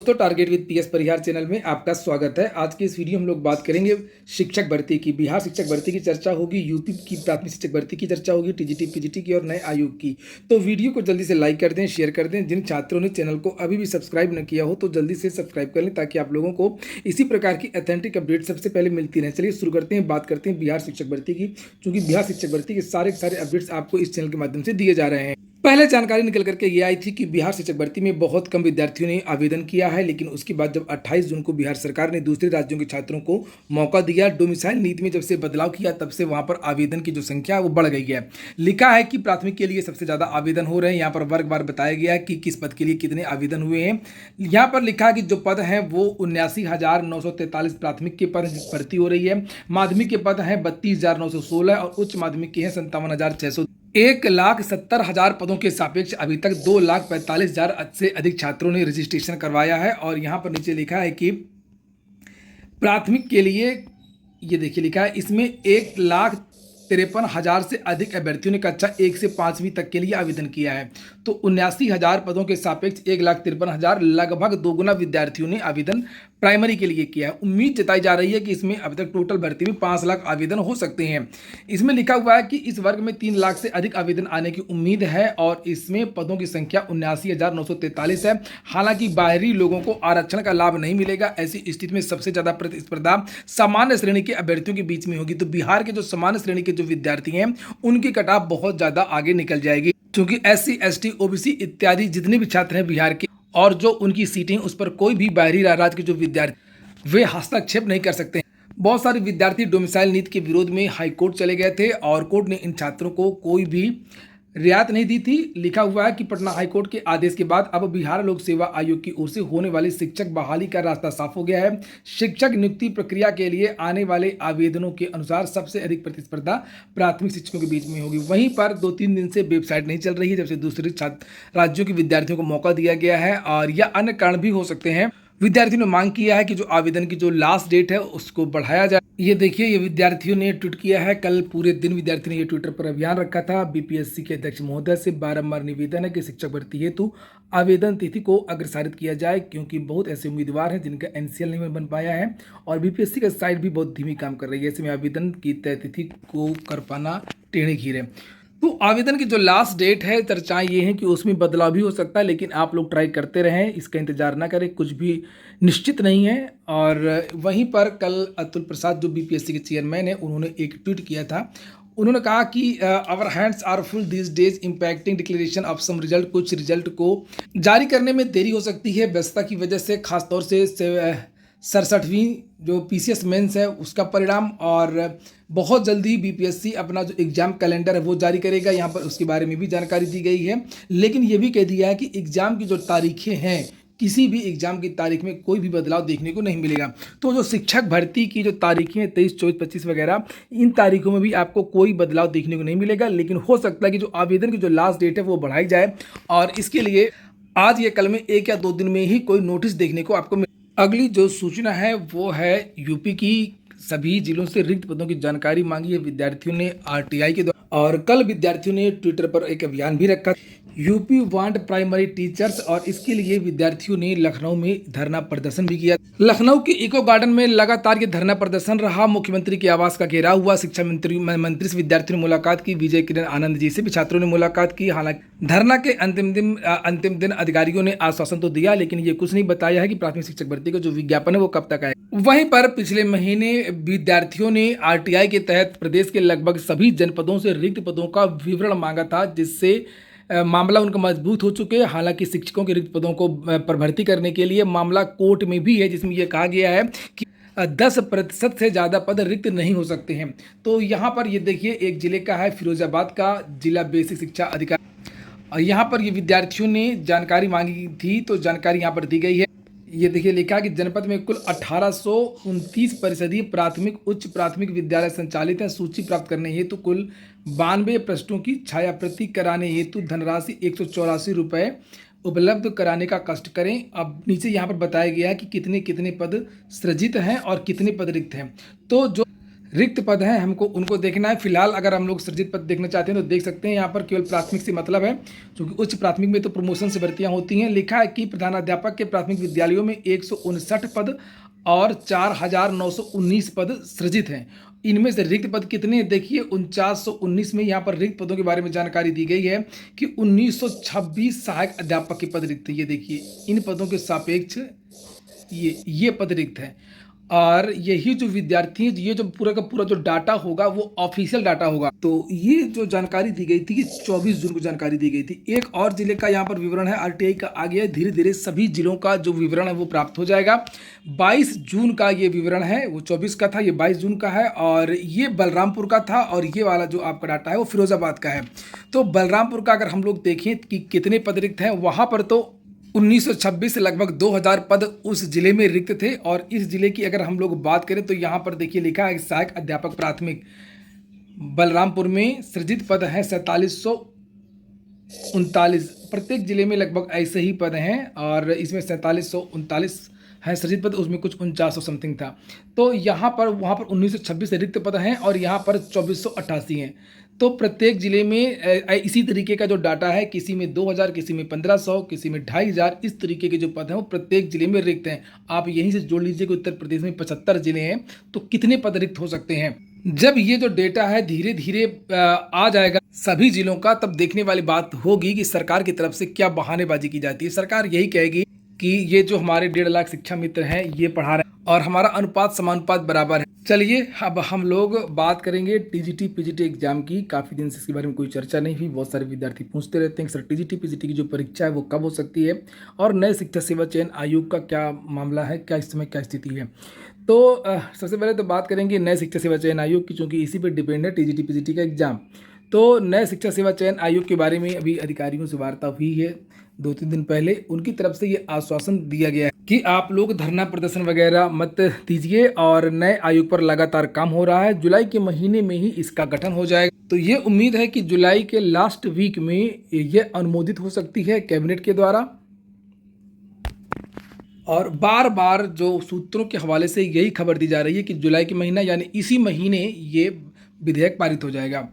तो target with PS Parihar channel में आपका स्वागत है। आज की इस वीडियो हम लोग बात करेंगे शिक्षक भर्ती की। बिहार शिक्षक भर्ती की चर्चा होगी, यूपी की प्राथमिक शिक्षक भर्ती की चर्चा होगी, टीजीटी पीजीटी की और नए आयोग की। तो वीडियो को जल्दी से लाइक कर दें, शेयर कर दें। जिन छात्रों ने चैनल को अभी भी सब्सक्राइब न किया हो तो जल्दी से सब्सक्राइब कर लें ताकि आप लोगों को इसी प्रकार की ऑथेंटिक अपडेट सबसे पहले मिलती रहे। चलिए शुरू करते हैं, बात करते हैं बिहार शिक्षक भर्ती की, क्योंकि बिहार शिक्षक भर्ती के सारे अपडेट्स आपको इस चैनल के माध्यम से दिए जा रहे हैं। पहले जानकारी निकल करके ये आई थी कि बिहार शिक्षक भर्ती में बहुत कम विद्यार्थियों ने आवेदन किया है, लेकिन उसके बाद जब 28 जून को बिहार सरकार ने दूसरे राज्यों के छात्रों को मौका दिया, डोमिसाइल नीति में जब से बदलाव किया, तब से वहां पर आवेदन की जो संख्या है वो बढ़ गई है। लिखा है कि प्राथमिक के लिए सबसे ज़्यादा आवेदन हो रहे हैं। यहाँ पर वर्गवार बताया गया है कि किस पद के लिए कितने आवेदन हुए हैं। यहाँ पर लिखा है कि जो पद हैं वो 79,943 प्राथमिक के पद भर्ती हो रही है, माध्यमिक के पद हैं 32,916 और उच्च माध्यमिक के हैं 57,600। 1,70,000 पदों के सापेक्ष अभी तक 2,45,000 से अधिक छात्रों ने रजिस्ट्रेशन करवाया है। और यहाँ पर नीचे लिखा है कि प्राथमिक के लिए ये देखिए लिखा है, इसमें 1,53,000 से अधिक अभ्यर्थियों ने कक्षा 1 से 5वीं तक के लिए आवेदन किया है। तो 79,000 पदों के सापेक्ष 1,53,000, लगभग दोगुना विद्यार्थियों ने आवेदन प्राइमरी के लिए किया है। उम्मीद जताई जा रही है कि इसमें अभी तक टोटल भर्ती में 5 लाख आवेदन हो सकते हैं। इसमें लिखा हुआ है कि इस वर्ग में 3 लाख से अधिक आवेदन आने की उम्मीद है और इसमें पदों की संख्या 79,943 है। हालांकि बाहरी लोगों को आरक्षण का लाभ नहीं मिलेगा। ऐसी स्थिति में सबसे ज़्यादा प्रतिस्पर्धा सामान्य श्रेणी के अभ्यर्थियों के बीच में होगी। तो बिहार के जो सामान्य श्रेणी के जो विद्यार्थी हैं उनकी कटाव बहुत ज़्यादा आगे निकल जाएगी, क्योंकि SC ST OBC इत्यादि जितने भी छात्र हैं बिहार के और जो उनकी सीटें, उस पर कोई भी बाहरी राज्य के जो विद्यार्थी वे हस्तक्षेप नहीं कर सकते। बहुत सारे विद्यार्थी डोमिसाइल नीति के विरोध में हाई कोर्ट चले गए थे और कोर्ट ने इन छात्रों को कोई भी रियायत नहीं दी थी। लिखा हुआ है कि पटना हाईकोर्ट के आदेश के बाद अब बिहार लोक सेवा आयोग की ओर से होने वाली शिक्षक बहाली का रास्ता साफ हो गया है। शिक्षक नियुक्ति प्रक्रिया के लिए आने वाले आवेदनों के अनुसार सबसे अधिक प्रतिस्पर्धा प्राथमिक शिक्षकों के बीच में होगी। वहीं पर 2-3 दिन से वेबसाइट नहीं चल रही है, जब से दूसरे राज्यों के विद्यार्थियों को मौका दिया गया है। और यह अन्य कारण भी हो सकते हैं। विद्यार्थियों ने मांग किया है कि जो आवेदन की जो लास्ट डेट है उसको बढ़ाया जाए। ये देखिए, ये विद्यार्थियों ने ट्वीट किया है। कल पूरे दिन विद्यार्थियों ने ये ट्विटर पर अभियान रखा था। BPSC के अध्यक्ष महोदय से बारंबार निवेदन है कि शिक्षक भर्ती हेतु आवेदन तिथि को अग्रसारित किया जाए, क्योंकि बहुत ऐसे उम्मीदवार हैं जिनका NCL नहीं बन पाया है और BPSC का साइट भी बहुत धीमी काम कर रही है। ऐसे में आवेदन की तय तिथि को कर पाना टेढ़े खीर है। तो आवेदन की जो लास्ट डेट है, चर्चाएं ये हैं कि उसमें बदलाव भी हो सकता है, लेकिन आप लोग ट्राई करते रहें, इसका इंतजार ना करें, कुछ भी निश्चित नहीं है। और वहीं पर कल अतुल प्रसाद जो BPSC के चेयरमैन हैं, उन्होंने एक ट्वीट किया था। उन्होंने कहा कि our hands are full this days impacting declaration of some result. कुछ रिजल्ट को जारी करने में देरी हो सकती है व्यस्तता की वजह से, खासतौर से 67वीं जो PCS मेंस है उसका परिणाम। और बहुत जल्दी BPSC अपना जो एग्ज़ाम कैलेंडर है वो जारी करेगा। यहाँ पर उसके बारे में भी जानकारी दी गई है, लेकिन ये भी कह दिया है कि एग्ज़ाम की जो तारीखें हैं, किसी भी एग्ज़ाम की तारीख में कोई भी बदलाव देखने को नहीं मिलेगा। तो जो शिक्षक भर्ती की जो तारीखें हैं 23, 24, 25 वगैरह, इन तारीखों में भी आपको कोई बदलाव देखने को नहीं मिलेगा। लेकिन हो सकता है कि जो आवेदन की जो लास्ट डेट है वो बढ़ाई जाए और इसके लिए आज या कल में 1 या 2 दिन में ही कोई नोटिस देखने को आपको अगली जो सूचना है वो है यूपी की सभी जिलों से रिक्त पदों की जानकारी मांगी है विद्यार्थियों ने RTI के द्वारा। और कल विद्यार्थियों ने ट्विटर पर एक अभियान भी रखा, यूपी वांट प्राइमरी टीचर्स, और इसके लिए विद्यार्थियों ने लखनऊ में धरना प्रदर्शन भी किया। लखनऊ के इको गार्डन में लगातार ये धरना प्रदर्शन रहा। मुख्यमंत्री के आवास का घेराव हुआ। शिक्षा मंत्री से विद्यार्थियों ने मुलाकात की। विजय किरण आनंद जी से भी छात्रों ने मुलाकात की। हालांकि धरना के अंतिम दिन अधिकारियों ने आश्वासन तो दिया, लेकिन ये कुछ नहीं बताया है कि प्राथमिक शिक्षक भर्ती का जो विज्ञापन है वो कब तक आएगा। वहीं पर पिछले महीने विद्यार्थियों ने RTI के तहत प्रदेश के लगभग सभी जनपदों से रिक्त पदों का विवरण मांगा था, जिससे मामला उनका मजबूत हो चुके हैं। हालांकि शिक्षकों के रिक्त पदों को पर भर्ती करने के लिए मामला कोर्ट में भी है, जिसमें यह कहा गया है कि 10% से ज़्यादा पद रिक्त नहीं हो सकते हैं। तो यहाँ पर ये देखिए, एक जिले का है फिरोजाबाद का जिला बेसिक शिक्षा अधिकारी, और यहाँ पर ये विद्यार्थियों ने जानकारी मांगी थी, तो जानकारी यहाँ पर दी गई है। ये देखिए लिखा कि जनपद में कुल 1829 परिषदीय प्राथमिक उच्च प्राथमिक विद्यालय संचालित हैं। सूची प्राप्त करने हेतु कुल 92 पृष्ठों की छायाप्रति कराने हेतु धनराशि 184 रुपये उपलब्ध कराने का कष्ट करें। अब नीचे यहाँ पर बताया गया है कि कितने पद सृजित हैं और कितने पद रिक्त हैं। तो जो रिक्त पद हैं, हमको उनको देखना है। फिलहाल अगर हम लोग सृजित पद देखना चाहते हैं तो देख सकते हैं, यहाँ पर केवल प्राथमिक से मतलब है, क्योंकि उच्च प्राथमिक में तो प्रमोशन से भर्तियां होती हैं। लिखा है कि प्रधानाध्यापक के प्राथमिक विद्यालयों में 159 पद और 4,919 पद सृजित हैं। इनमें से रिक्त पद कितने हैं? देखिए 4919 में यहाँ पर रिक्त पदों के बारे में जानकारी दी गई है कि 1926 सहायक अध्यापक के पद रिक्त हैं। ये देखिए इन पदों के सापेक्ष ये पद रिक्त है। और यही जो विद्यार्थी हैं, ये जो पूरा का पूरा जो डाटा होगा वो ऑफिशियल डाटा होगा। तो ये जो जानकारी दी गई थी कि 24 जून को जानकारी दी गई थी। एक और जिले का यहाँ पर विवरण है, आरटीआई का आ गया है। धीरे धीरे सभी जिलों का जो विवरण है वो प्राप्त हो जाएगा। 22 जून का ये विवरण है, वो 24 का था, ये 22 जून का है। और ये बलरामपुर का था, और ये वाला जो आपका डाटा है वो फिरोजाबाद का है। तो बलरामपुर का अगर हम लोग देखें कि कितने पद रिक्त हैं, वहाँ पर तो 1926 से लगभग 2000 पद उस जिले में रिक्त थे। और इस जिले की अगर हम लोग बात करें तो यहाँ पर देखिए लिखा है सहायक अध्यापक प्राथमिक बलरामपुर में सृजित पद हैं 4739। प्रत्येक जिले में लगभग ऐसे ही पद हैं, और इसमें 4739 हैं सृजित पद, उसमें कुछ 4900 समथिंग था। तो यहाँ पर वहाँ पर 1926 रिक्त पद हैं और यहाँ पर 2488 हैं। तो प्रत्येक जिले में इसी तरीके का जो डाटा है, किसी में 2000, किसी में 1500, किसी में 2500, इस तरीके के जो पद हैं वो प्रत्येक जिले में रिक्त हैं। आप यहीं से जोड़ लीजिए कि उत्तर प्रदेश में 75 जिले हैं, तो कितने पद रिक्त हो सकते हैं। जब ये जो डेटा है धीरे धीरे आ जाएगा सभी जिलों का, तब देखने वाली बात होगी कि सरकार की तरफ से क्या बहानेबाजी की जाती है। सरकार यही कहेगी कि ये जो हमारे 1.5 लाख शिक्षा मित्र हैं ये पढ़ा रहे हैं और हमारा अनुपात समानुपात बराबर है। चलिए अब हम लोग बात करेंगे टीजीटी पीजीटी एग्जाम की। काफ़ी दिन से इसके बारे में कोई चर्चा नहीं हुई। बहुत सारे विद्यार्थी पूछते रहते हैं कि सर टीजीटी पीजीटी की जो परीक्षा है वो कब हो सकती है, और नए शिक्षा सेवा चयन आयोग का क्या मामला है, क्या इस समय क्या स्थिति है। तो सबसे पहले तो बात करेंगे नए शिक्षा सेवा चयन आयोग की, चूँकि इसी पर डिपेंड है टीजीटी पीजीटी का एग्जाम। तो नए शिक्षा सेवा चयन आयोग के बारे में अभी अधिकारियों से वार्ता हुई है 2-3 दिन पहले। उनकी तरफ से ये आश्वासन दिया गया है कि आप लोग धरना प्रदर्शन वगैरह मत दीजिए, और नए आयोग पर लगातार काम हो रहा है। जुलाई के महीने में ही इसका गठन हो जाएगा। तो ये उम्मीद है कि जुलाई के लास्ट वीक में ये अनुमोदित हो सकती है कैबिनेट के द्वारा। और बार बार जो सूत्रों के हवाले से यही खबर दी जा रही है कि जुलाई के महीना यानी इसी महीने ये विधेयक पारित हो जाएगा।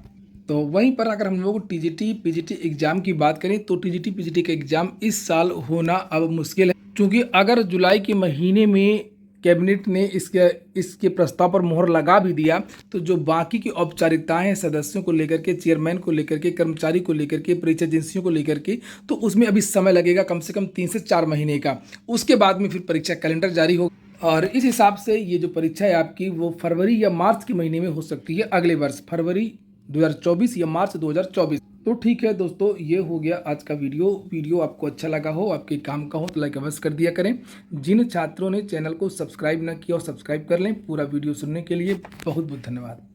तो वहीं पर अगर हम लोग टीजीटी पीजीटी एग्ज़ाम की बात करें तो टीजीटी पीजीटी का एग्ज़ाम इस साल होना अब मुश्किल है, क्योंकि अगर जुलाई के महीने में कैबिनेट ने इसके प्रस्ताव पर मोहर लगा भी दिया तो जो बाकी की औपचारिकताएं हैं सदस्यों को लेकर के, चेयरमैन को लेकर के, कर्मचारी को लेकर के, परीक्षा एजेंसियों को लेकर के, तो उसमें अभी समय लगेगा कम से कम 3 से 4 महीने का। उसके बाद में फिर परीक्षा कैलेंडर जारी होगा, और इस हिसाब से ये जो परीक्षा है आपकी वो फरवरी या मार्च के महीने में हो सकती है, अगले वर्ष फरवरी 2024 या मार्च 2024। तो ठीक है दोस्तों, ये हो गया आज का वीडियो आपको अच्छा लगा हो, आपके काम का हो तो लाइक अवश्य कर दिया करें। जिन छात्रों ने चैनल को सब्सक्राइब न किया और सब्सक्राइब कर लें। पूरा वीडियो सुनने के लिए बहुत बहुत धन्यवाद।